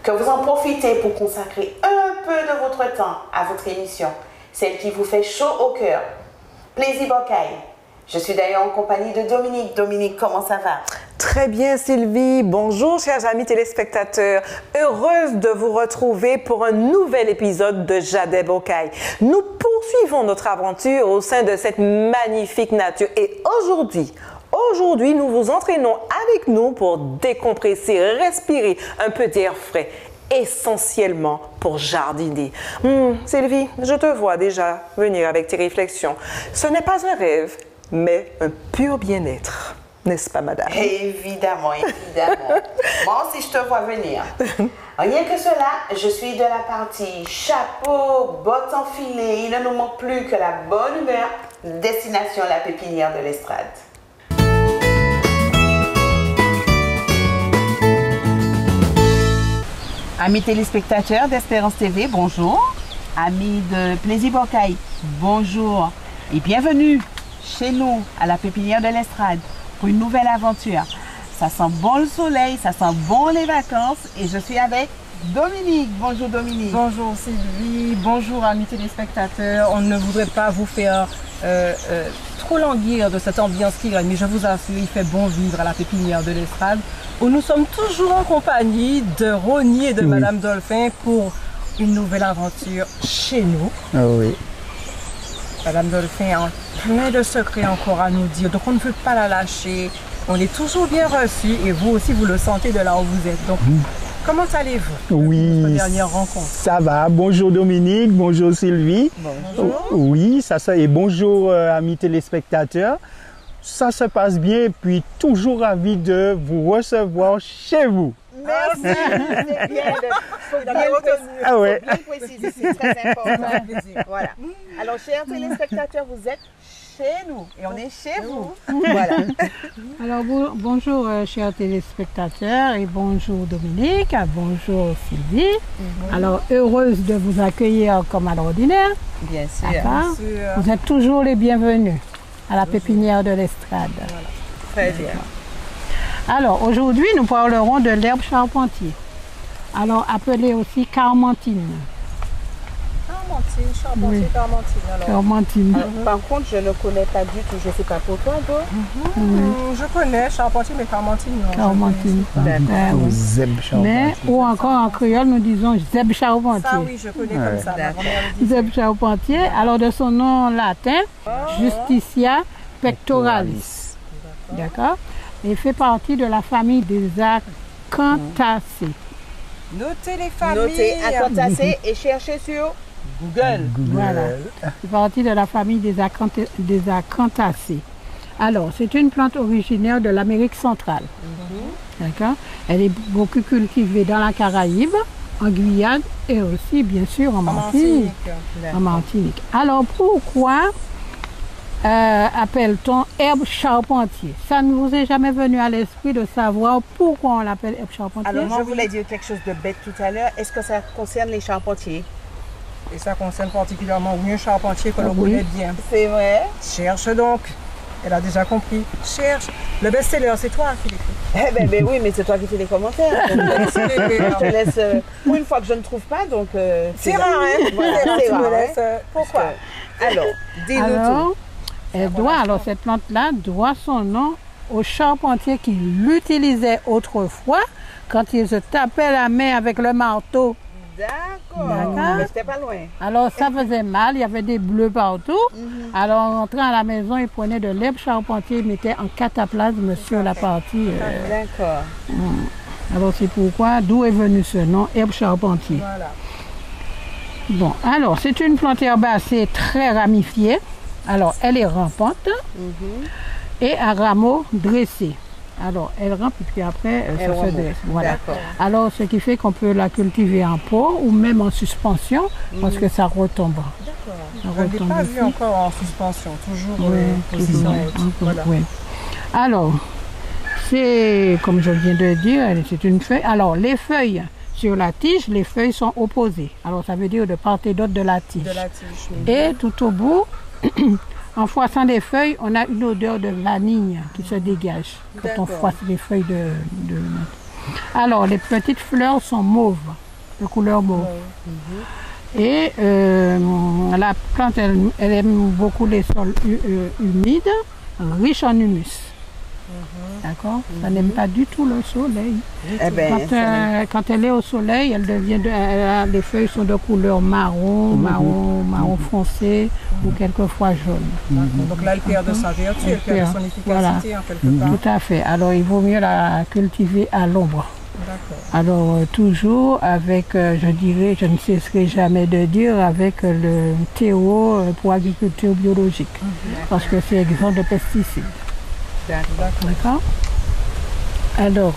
que vous en profitez pour consacrer un peu de votre temps à votre émission, celle qui vous fait chaud au cœur, Plaisir Bocaille. Je suis d'ailleurs en compagnie de Dominique. Dominique, comment ça va? Très bien, Sylvie. Bonjour, chers amis téléspectateurs. Heureuse de vous retrouver pour un nouvel épisode de Jadais Bocaille. Nous poursuivons notre aventure au sein de cette magnifique nature. Et aujourd'hui, nous vous entraînons avec nous pour décompresser, respirer un peu d'air frais, essentiellement pour jardiner. Sylvie, je te vois déjà venir avec tes réflexions. Ce n'est pas un rêve, mais un pur bien-être. N'est-ce pas, madame? Évidemment, évidemment. Moi aussi, je te vois venir. Rien que cela, je suis de la partie chapeau, bottes enfilées. Il ne nous manque plus que la bonne humeur. Destination la pépinière de l'Estrade. Amis téléspectateurs d'Espérance TV, bonjour. Amis de Plaisir Bocaille, bonjour. Et bienvenue chez nous, à la pépinière de l'Estrade, pour une nouvelle aventure. Ça sent bon le soleil, ça sent bon les vacances et je suis avec Dominique. Bonjour Dominique. Bonjour Sylvie, bonjour amis téléspectateurs. On ne voudrait pas vous faire trop languir de cette ambiance qui règne, mais je vous assure, il fait bon vivre à la pépinière de l'Estrade, où nous sommes toujours en compagnie de Ronnie et de Madame Dolphin pour une nouvelle aventure chez nous. Ah oui. Madame Dolphin a plein de secrets encore à nous dire, donc on ne veut pas la lâcher. On est toujours bien reçus et vous aussi vous le sentez de là où vous êtes. Donc, comment allez-vous? Oui, notre dernière rencontre. Ça va. Bonjour Dominique, bonjour Sylvie. Bonjour. Oui, et bonjour amis téléspectateurs. Ça se passe bien et puis toujours ravi de vous recevoir chez vous. Merci, c'est bien Ah ouais. bien préciser, c'est très important. Voilà. Alors, chers téléspectateurs, vous êtes chez nous et on est chez vous. Voilà. Alors bonjour chers téléspectateurs et bonjour Dominique, bonjour Sylvie. Alors heureuse de vous accueillir comme à l'ordinaire. Bien sûr. D'accord. Vous êtes toujours les bienvenus à la pépinière de l'Estrade. Voilà. Très bien. Alors aujourd'hui nous parlerons de l'herbe charpentier. Alors appelée aussi carmentine. Carmentine, charpentier, Oui. carmentine. Alors. Carmentine. Par contre, je ne connais pas du tout. Je ne sais pas pour toi, toi. Je connais charpentier, mais carmentine, non. Carmentine. Ah oui. Zeb Charpentier. Mais ou encore en créole nous disons zeb charpentier. Ça oui, je connais comme ça. Ma grand-mère le disait. Zeb charpentier, alors de son nom latin, Justicia pectoralis. D'accord. Il fait partie de la famille des Acanthaceae. Notez les familles. Notez, acanthaceae et cherchez sur Google. Voilà. C'est partie de la famille des Acanthaceae. Alors, c'est une plante originaire de l'Amérique centrale. D'accord. Elle est beaucoup cultivée dans la Caraïbe, en Guyane et aussi, bien sûr, en Martinique. En Martinique. Alors, pourquoi appelle-t-on herbe charpentier? Ça ne vous est jamais venu à l'esprit de savoir pourquoi on l'appelle herbe charpentier? Alors, je voulais dire quelque chose de bête tout à l'heure. Est-ce que ça concerne les charpentiers? Et ça concerne particulièrement un charpentier que l'on Oui. connaît bien. C'est vrai. Cherche donc. Elle a déjà compris. Cherche. Le best-seller, c'est toi qui l'écris. Eh ben oui, mais c'est toi qui fais les commentaires. Donc, je te laisse. Pour une fois que je ne trouve pas, donc. C'est rare, hein? Voilà, c'est Tu me rare. laisses, Hein, pourquoi? Alors, dis-nous tout. Alors, cette plante-là doit son nom aux charpentiers qui l'utilisaient autrefois quand ils se tapaient la main avec le marteau. D'accord. D'accord. Mais c'était pas loin. Alors, ça faisait mal, il y avait des bleus partout. Alors, en rentrant à la maison, ils prenaient de l'herbe charpentier, ils mettaient en cataplasme sur la partie. D'accord. Alors, c'est pourquoi, d'où est venu ce nom, herbe charpentier. Voilà. Bon, alors, c'est une plante herbacée très ramifiée. Alors, elle est rampante et à rameaux dressés. Alors, elle rampe et puis après, Elle ça se remonte. dresse. Voilà. D'accord. Alors, ce qui fait qu'on peut la cultiver en pot ou même en suspension parce que ça retombe. Ça Je ne l'ai retombe pas ici. vu encore en suspension, toujours Oui, position toujours. haute. Voilà. Oui. Alors, c'est, comme je viens de dire, c'est une feuille. Alors, les feuilles sur la tige, les feuilles sont opposées. Alors, ça veut dire de part et d'autre de la tige. De la tige. Et tout au bout, en froissant les feuilles, on a une odeur de vanille qui se dégage quand on D'accord. froisse les feuilles de... Alors, les petites fleurs sont mauves, de couleur mauve. Et la plante, elle aime beaucoup les sols humides, riches en humus. D'accord. Ça n'aime pas du tout le soleil. Eh ben, Quand elle est au soleil, elle devient les feuilles sont de couleur marron, marron foncé ou quelquefois jaune. Donc là, elle perd de sa vertu, elle perd de son efficacité en quelque part. Tout à fait. Alors, il vaut mieux la cultiver à l'ombre. Alors, toujours avec, je dirais, je ne cesserai jamais de dire, avec le TO pour agriculture biologique. Parce que c'est exempt de pesticides. D'accord. Alors,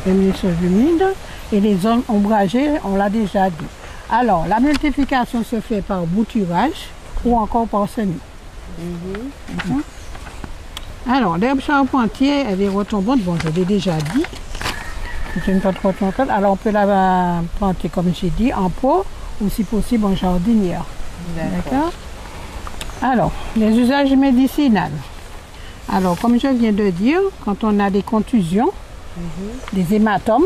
les sols humides et les zones ombragées, on l'a déjà dit. Alors, la multiplication se fait par bouturage ou encore par semis. Alors, l'herbe charpentier, elle est retombante, bon, je l'ai déjà dit. C'est une plante retombante. Alors, on peut la planter, comme j'ai dit, en pot ou si possible en jardinière. D'accord. Alors, les usages médicinaux. Alors, comme je viens de dire, quand on a des contusions, des hématomes,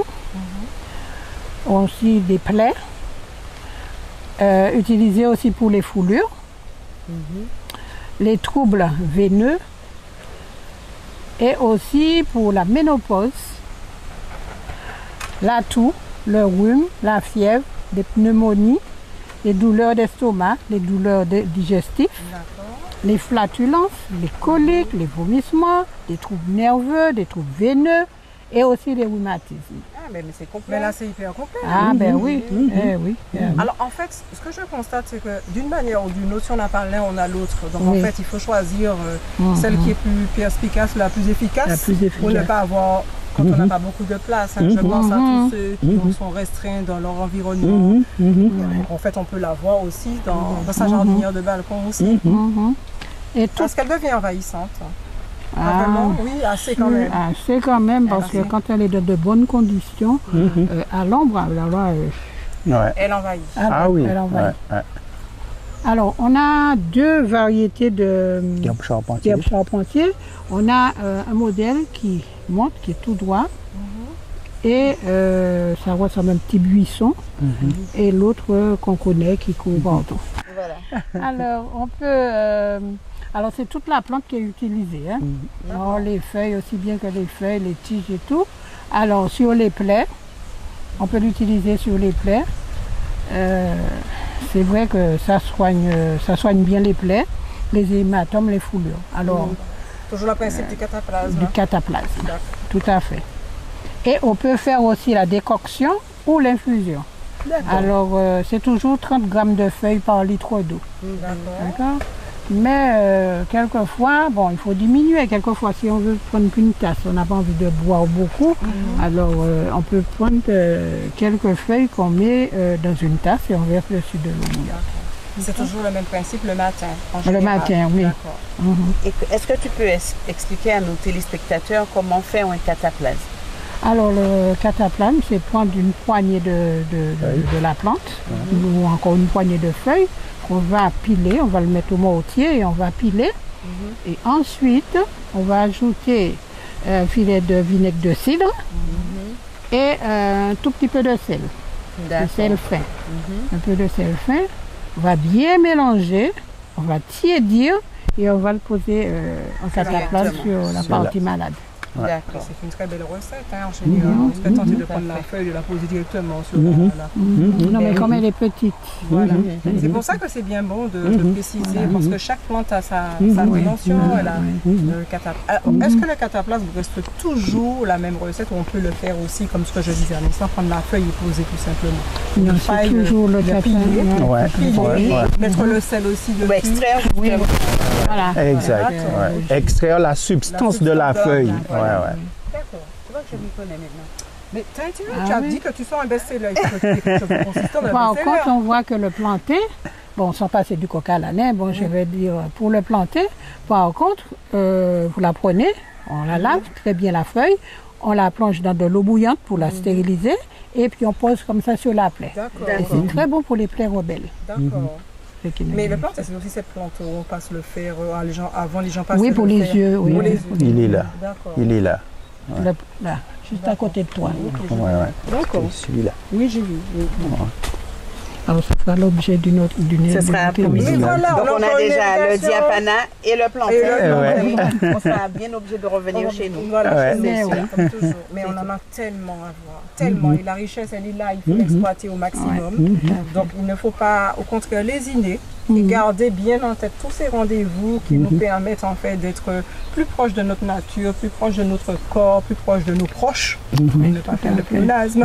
aussi des plaies, utilisés aussi pour les foulures, les troubles veineux et aussi pour la ménopause, la toux, le rhume, la fièvre, les pneumonies, les douleurs d'estomac, les douleurs digestives, les flatulences, les coliques, les vomissements, les troubles nerveux, des troubles veineux et aussi les rhumatismes. Ah, mais c'est complet. Mais là, c'est hyper complet. Ah, ben oui. Oui. Alors, en fait, ce que je constate, c'est que d'une manière ou d'une autre, si on n'a pas l'un, on a l'autre. Donc, en fait, il faut choisir celle qui est plus perspicace, la plus efficace, pour ne pas avoir, quand on n'a pas beaucoup de place. Hein, je pense à tous ceux qui sont restreints dans leur environnement. En fait, on peut la voir aussi dans sa jardinière de balcon aussi. Parce qu'elle devient envahissante. Vraiment, oui, assez quand même. Assez quand même, parce que quand elle est dans de bonnes conditions, à l'ombre, elle envahit. Elle envahit. Alors, on a deux variétés d'herbes charpentier. On a un modèle qui monte, qui est tout droit, et ça ressemble à un petit buisson, et l'autre qu'on connaît qui court partout. Alors, on peut... alors, c'est toute la plante qui est utilisée. Hein. Alors, les feuilles, aussi bien que les feuilles, les tiges et tout. Alors, sur les plaies, on peut l'utiliser sur les plaies. C'est vrai que ça soigne bien les plaies, les hématomes, les foulures. Alors, toujours le principe du cataplasme. Du cataplasme, tout à fait. Et on peut faire aussi la décoction ou l'infusion. Alors, c'est toujours 30 grammes de feuilles par litre d'eau. D'accord. Mais quelquefois, bon, il faut diminuer. Quelquefois, si on veut prendre qu'une tasse, on n'a pas envie de boire beaucoup. Alors, on peut prendre quelques feuilles qu'on met dans une tasse et on verse dessus de l'eau. C'est toujours le même principe le matin. Le matin, oui. Est-ce que tu peux expliquer à nos téléspectateurs comment faire un cataplasme? Alors, le cataplasme, c'est prendre une poignée de la plante, ou encore une poignée de feuilles, qu'on va piler, on va le mettre au mortier et on va piler. Et ensuite, on va ajouter un filet de vinaigre de cidre et un tout petit peu de sel. De sel fin. Un peu de sel fin. On va bien mélanger, on va tiédir et on va le poser en cataplasme sur la partie malade. D'accord. C'est une très belle recette, hein, en général. On serait tenté de prendre la feuille et de la poser directement sur la... Non, mais comme elle est petite. Voilà. C'est pour ça que c'est bien bon de préciser, parce que chaque plante a sa dimension. Est-ce que le cataplasme reste toujours la même recette ou on peut le faire aussi, comme ce que je disais à l'instant, prendre la feuille et poser tout simplement? Non, c'est toujours le cataplasme. Mettre le sel aussi dessus. Extraire, voilà. Exact. Extraire la substance de la feuille. D'accord. Tu vois que je m'y connais maintenant. Mais tu as dit que tu sors un best-seller. Par contre, on voit que le planter, bon, sans passer du coq à l'âne, bon, je vais dire, pour le planter, par contre, vous la prenez, on la lave très bien la feuille, on la plonge dans de l'eau bouillante pour la stériliser, et puis on pose comme ça sur la plaie. Et c'est très bon pour les plaies rebelles. D'accord. Mais le planter, c'est aussi cette plante où on passe le fer avant les gens passent. Oui, pour les yeux. Oui. Il est là. Il est là. Là, juste à côté de toi. Ouais. D'accord. Celui-là. Oui, j'ai vu. Oui. Alors, ça fera l'objet d'une autre. Ce sera un émission. Mais voilà, Donc on a déjà le diapana et le plantain. Et le plantain. On sera bien obligé de revenir chez nous. Voilà, Ouais. chez nous, Mais c'est oui. comme toujours. Mais on en a tellement à voir, tellement. Et la richesse, elle est là, il faut l'exploiter au maximum. Donc il ne faut pas, au contraire, lésiner et garder bien en tête tous ces rendez-vous qui nous permettent en fait d'être plus proches de notre nature, plus proches de notre corps, plus proches de nos proches, et ne pas faire de pléonasme.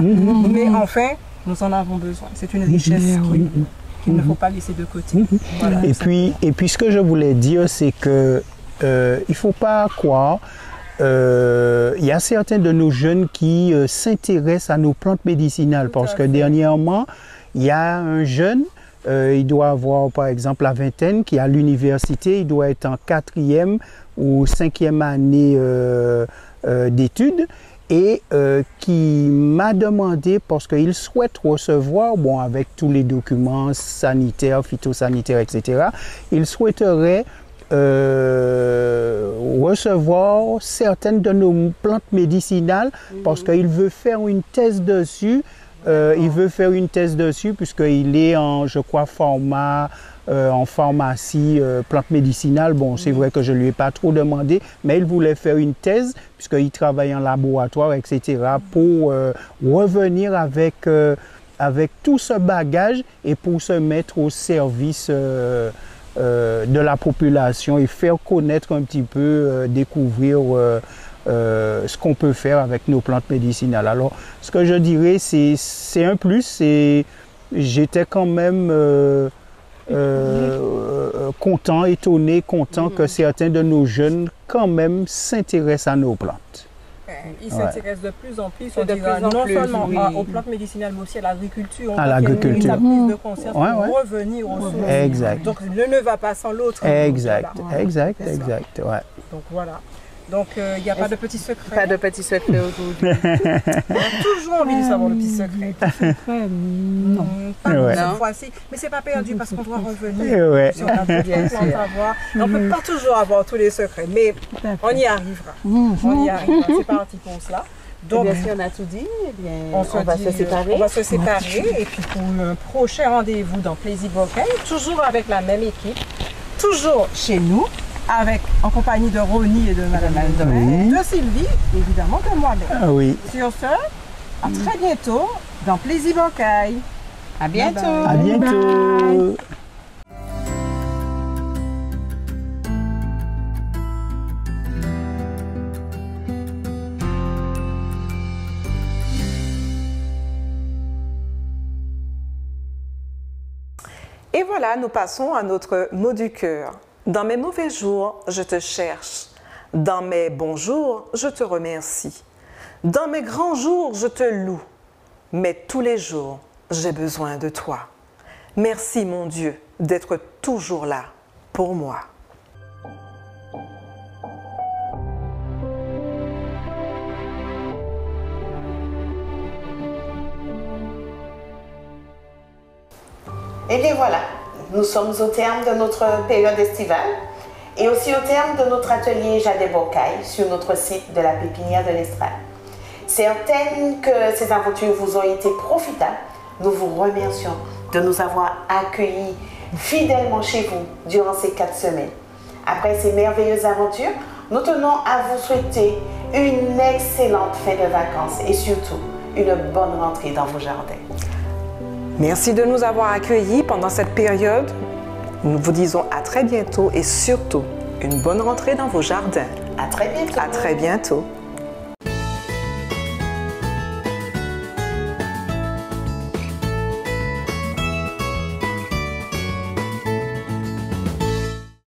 Mais enfin, nous en avons besoin. C'est une richesse qu'il ne faut pas laisser de côté. Voilà. Et puis ce que je voulais dire, c'est que il faut pas croire. Il y a certains de nos jeunes qui s'intéressent à nos plantes médicinales parce que dernièrement, il y a un jeune, il doit avoir par exemple la vingtaine, qui est à l'université, il doit être en 4e ou 5e année d'études. Et qui m'a demandé, parce qu'il souhaite recevoir, bon, avec tous les documents sanitaires, phytosanitaires, etc., il souhaiterait recevoir certaines de nos plantes médicinales parce qu'il veut faire une thèse dessus. Il veut faire une thèse dessus puisqu'il est en, je crois, en pharmacie, plantes médicinales. Bon, c'est vrai que je ne lui ai pas trop demandé, mais il voulait faire une thèse puisqu'il travaille en laboratoire, etc., pour revenir avec tout ce bagage et pour se mettre au service de la population et faire connaître un petit peu, découvrir ce qu'on peut faire avec nos plantes médicinales. Alors, ce que je dirais, c'est un plus. J'étais quand même content, étonné, content que certains de nos jeunes quand même s'intéressent à nos plantes. Ils s'intéressent de plus en plus, De plus en non plus, seulement oui. aux plantes médicinales, mais aussi à l'agriculture. À l'agriculture. Une prise de conscience pour Ouais. revenir aux sources. Exact. Donc l'un ne va pas sans l'autre. Exact, Voilà. exact, C'est ça. exact, ouais. Donc voilà. Donc il n'y a pas de petits secrets. Pas de petits secrets aujourd'hui. On a toujours envie de savoir le petit secret. Non. Pas Ouais. cette fois-ci. Mais c'est pas perdu parce qu'on doit revenir. Et ouais. Si on a beaucoup de plantes à voir. Et on ne peut pas toujours avoir tous les secrets, mais à fait. on y arrivera. On y arrivera. C'est parti pour cela. Donc, Donc, si on a tout dit, eh bien, on va se séparer. On va se séparer et puis pour un prochain rendez-vous dans Plaisir Bocaille, toujours avec la même équipe, toujours chez nous, en compagnie de Ronnie et de Madame Domaine, de Sylvie, évidemment de moi-même. Ah oui. Sur ce, à très bientôt dans Plaisir Bocaille. À bientôt. À bientôt. Et voilà, nous passons à notre mot du cœur. Dans mes mauvais jours, je te cherche. Dans mes bons jours, je te remercie. Dans mes grands jours, je te loue. Mais tous les jours, j'ai besoin de toi. Merci, mon Dieu, d'être toujours là pour moi. Et bien voilà, nous sommes au terme de notre période estivale et aussi au terme de notre atelier Jadé Bocaille sur notre site de la Pépinière de l'Estrade. Certaines que ces aventures vous ont été profitables, nous vous remercions de nous avoir accueillis fidèlement chez vous durant ces 4 semaines. Après ces merveilleuses aventures, nous tenons à vous souhaiter une excellente fin de vacances et surtout une bonne rentrée dans vos jardins. Merci de nous avoir accueillis pendant cette période. Nous vous disons à très bientôt et surtout une bonne rentrée dans vos jardins. À très bientôt. À très bientôt.